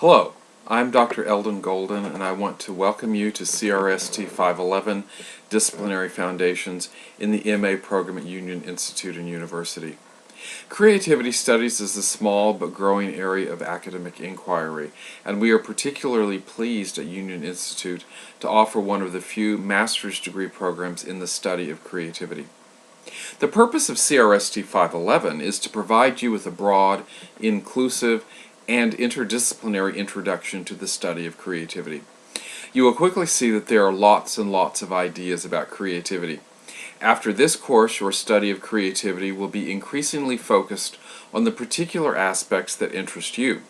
Hello, I'm Dr. Elden Golden, and I want to welcome you to CRST511 Disciplinary Foundations in the MA program at Union Institute and University. Creativity studies is a small but growing area of academic inquiry, and we are particularly pleased at Union Institute to offer one of the few master's degree programs in the study of creativity. The purpose of CRST 511 is to provide you with a broad, inclusive, and interdisciplinary introduction to the study of creativity. You will quickly see that there are lots and lots of ideas about creativity. After this course, your study of creativity will be increasingly focused on the particular aspects that interest you.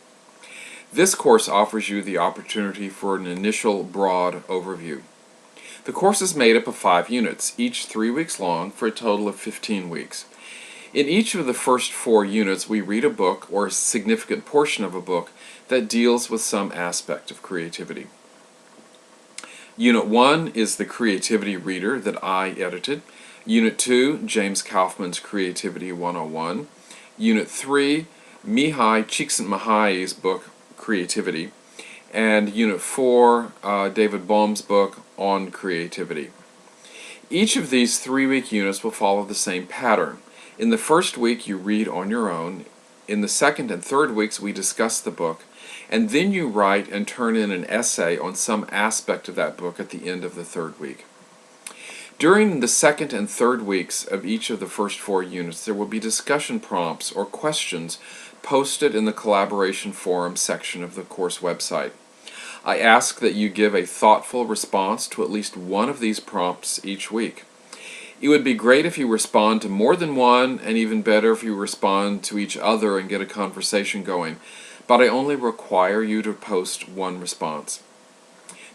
This course offers you the opportunity for an initial broad overview. The course is made up of 5 units, each 3 weeks long, for a total of 15 weeks. In each of the first 4 units, we read a book or a significant portion of a book that deals with some aspect of creativity. Unit 1 is the Creativity Reader that I edited. Unit 2, James Kaufman's Creativity 101. Unit 3, Mihai Csikszentmihalyi's book, Creativity. And Unit 4, David Bohm's book on creativity. Each of these 3-week units will follow the same pattern. In the first week, you read on your own. In the second and third weeks, we discuss the book, and then you write and turn in an essay on some aspect of that book at the end of the third week. During the second and third weeks of each of the first 4 units, there will be discussion prompts or questions posted in the collaboration forum section of the course website. I ask that you give a thoughtful response to at least one of these prompts each week. It would be great if you respond to more than one, and even better if you respond to each other and get a conversation going, but I only require you to post one response.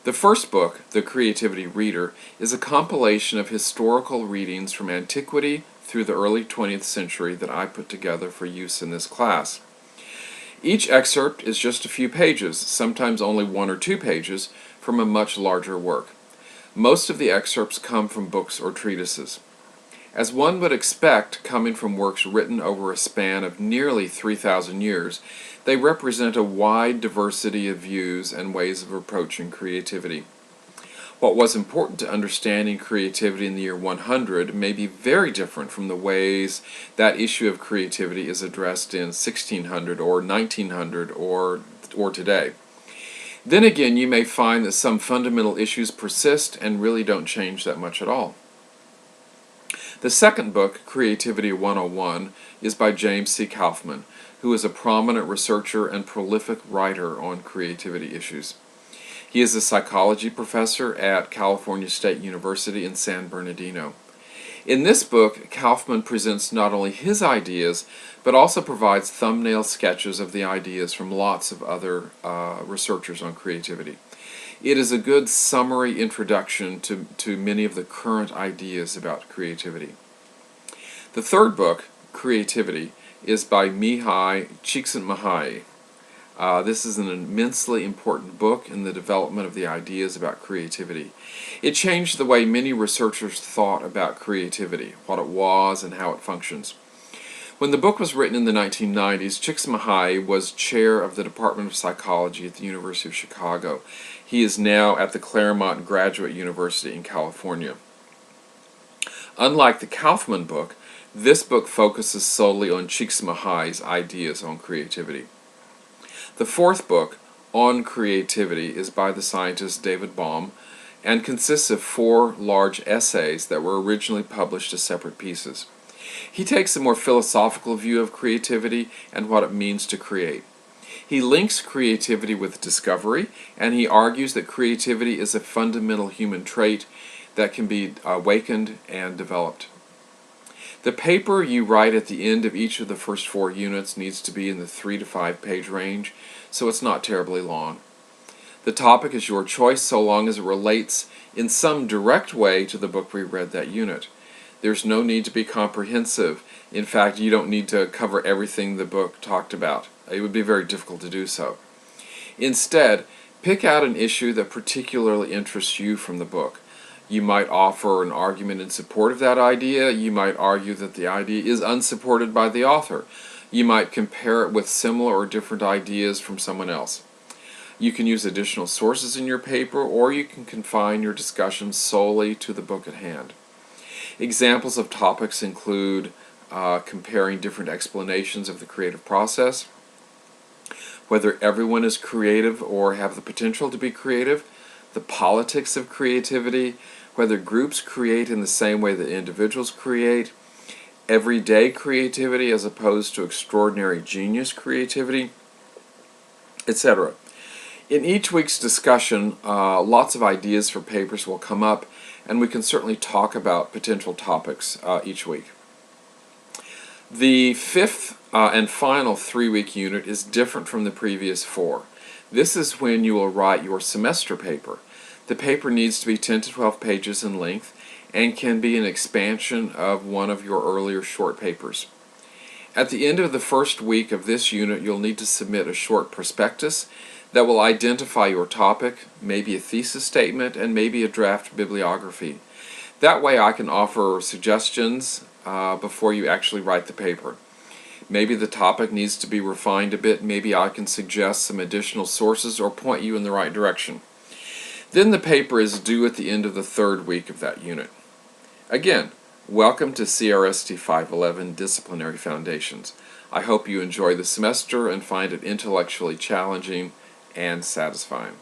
The first book, The Creativity Reader, is a compilation of historical readings from antiquity through the early 20th century that I put together for use in this class. Each excerpt is just a few pages, sometimes only 1 or 2 pages, from a much larger work. Most of the excerpts come from books or treatises. As one would expect, coming from works written over a span of nearly 3,000 years, they represent a wide diversity of views and ways of approaching creativity. What was important to understanding creativity in the year 100 may be very different from the ways that issue of creativity is addressed in 1600 or 1900 or today. Then again, you may find that some fundamental issues persist and really don't change that much at all. The second book, Creativity 101, is by James C. Kaufman, who is a prominent researcher and prolific writer on creativity issues. He is a psychology professor at California State University in San Bernardino. In this book, Kaufman presents not only his ideas, but also provides thumbnail sketches of the ideas from lots of other researchers on creativity. It is a good summary introduction to many of the current ideas about creativity. The third book, Creativity, is by Mihai Csikszentmihalyi. This is an immensely important book in the development of the ideas about creativity. It changed the way many researchers thought about creativity, what it was, and how it functions. When the book was written in the 1990s, Csikszentmihalyi was chair of the Department of Psychology at the University of Chicago. He is now at the Claremont Graduate University in California. Unlike the Kaufman book, this book focuses solely on Csikszentmihalyi's ideas on creativity. The fourth book, On Creativity, is by the scientist David Bohm and consists of 4 large essays that were originally published as separate pieces. He takes a more philosophical view of creativity and what it means to create. He links creativity with discovery, and he argues that creativity is a fundamental human trait that can be awakened and developed. The paper you write at the end of each of the first 4 units needs to be in the 3 to 5 page range, so it's not terribly long. The topic is your choice so long as it relates in some direct way to the book we read that unit. There's no need to be comprehensive. In fact, you don't need to cover everything the book talked about. It would be very difficult to do so. Instead, pick out an issue that particularly interests you from the book. You might offer an argument in support of that idea. You might argue that the idea is unsupported by the author. You might compare it with similar or different ideas from someone else. You can use additional sources in your paper, or you can confine your discussion solely to the book at hand. Examples of topics include comparing different explanations of the creative process, whether everyone is creative or have the potential to be creative, the politics of creativity, whether groups create in the same way that individuals create, everyday creativity as opposed to extraordinary genius creativity, etc. In each week's discussion, lots of ideas for papers will come up, and we can certainly talk about potential topics each week. The fifth and final 3-week unit is different from the previous 4. This is when you will write your semester paper. The paper needs to be 10 to 12 pages in length and can be an expansion of one of your earlier short papers. At the end of the first week of this unit, you'll need to submit a short prospectus that will identify your topic, maybe a thesis statement, and maybe a draft bibliography. That way I can offer suggestions before you actually write the paper. Maybe the topic needs to be refined a bit. Maybe I can suggest some additional sources or point you in the right direction. Then the paper is due at the end of the 3rd week of that unit. Again, welcome to CRST511 Disciplinary Foundations. I hope you enjoy the semester and find it intellectually challenging and satisfying.